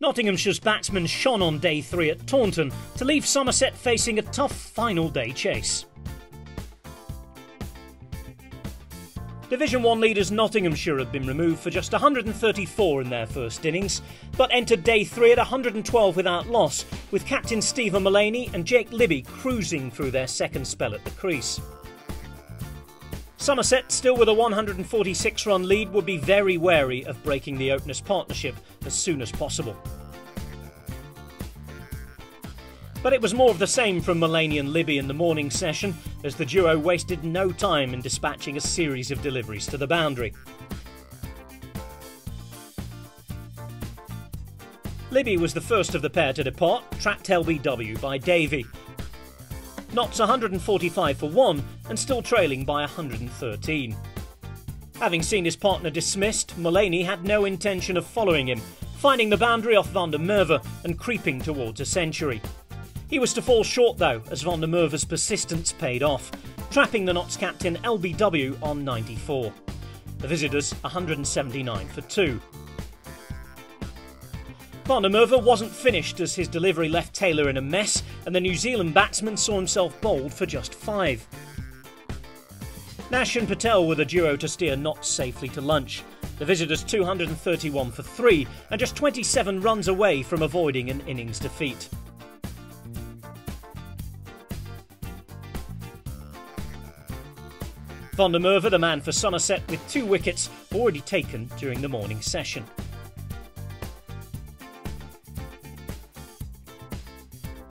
Nottinghamshire's batsmen shone on day 3 at Taunton to leave Somerset facing a tough final day chase. Division 1 leaders Nottinghamshire had been removed for just 134 in their first innings, but entered day 3 at 112 without loss, with captain Stephen Mullaney and Jake Libby cruising through their second spell at the crease. Somerset, still with a 146-run lead, would be very wary of breaking the openers' partnership as soon as possible. But it was more of the same from Mullaney and Libby in the morning session, as the duo wasted no time in dispatching a series of deliveries to the boundary. Libby was the first of the pair to depart, trapped LBW by Davey. Notts 145 for 1 and still trailing by 113. Having seen his partner dismissed, Mullaney had no intention of following him, finding the boundary off Van der Merwe and creeping towards a century. He was to fall short though, as Van der Merwe's persistence paid off, trapping the Notts captain LBW on 94. The visitors 179 for 2. Van der Merwe wasn't finished as his delivery left Taylor in a mess, and the New Zealand batsman saw himself bowled for just 5. Nash and Patel were the duo to steer Notts safely to lunch. The visitors 231 for 3 and just 27 runs away from avoiding an innings defeat. Van der Merwe, the man for Somerset, with 2 wickets already taken during the morning session.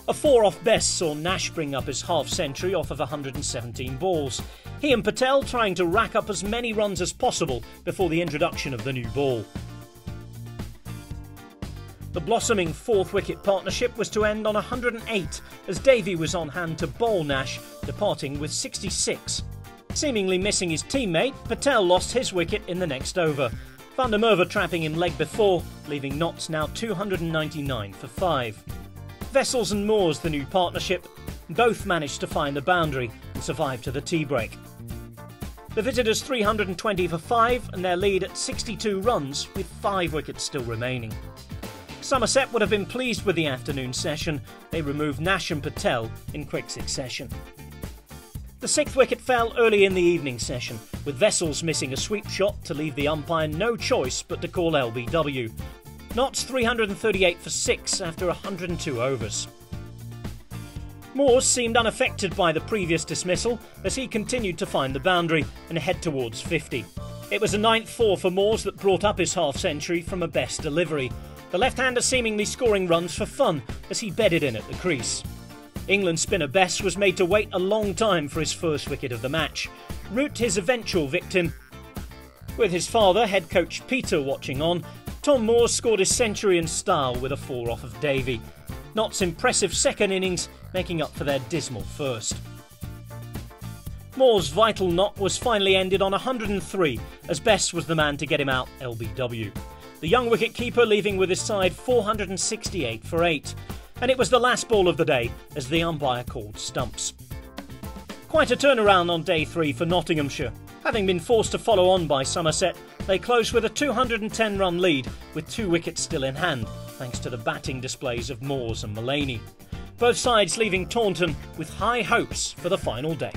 A 4 off best saw Nash bring up his half-century off of 117 balls. He and Patel trying to rack up as many runs as possible before the introduction of the new ball. The blossoming 4th wicket partnership was to end on 108 as Davey was on hand to bowl Nash, departing with 66. Seemingly missing his teammate, Patel lost his wicket in the next over. Van der Merwe trapping him leg before, leaving Notts now 299 for 5. Vessels and Moores, the new partnership, both managed to find the boundary and survive to the tea break. The visitors 320 for 5 and their lead at 62 runs with 5 wickets still remaining. Somerset would have been pleased with the afternoon session. They removed Nash and Patel in quick succession. The 6th wicket fell early in the evening session, with Vessels missing a sweep shot to leave the umpire no choice but to call LBW. Notts 338 for 6 after 102 overs. Moores seemed unaffected by the previous dismissal as he continued to find the boundary and head towards 50. It was a 9th 4 for Moores that brought up his half-century from a best delivery. The left-hander seemingly scoring runs for fun as he bedded in at the crease. England spinner Bess was made to wait a long time for his first wicket of the match. Root his eventual victim. With his father, head coach Peter, watching on, Tom Moore scored his century in style with a 4 off of Davey. Notts' impressive second innings making up for their dismal first. Moore's vital knot was finally ended on 103 as Bess was the man to get him out LBW. The young wicket-keeper leaving with his side 468 for 8. And it was the last ball of the day as the umpire called stumps. Quite a turnaround on day 3 for Nottinghamshire. Having been forced to follow on by Somerset, they closed with a 210-run lead with 2 wickets still in hand, thanks to the batting displays of Moores and Mullaney. Both sides leaving Taunton with high hopes for the final day.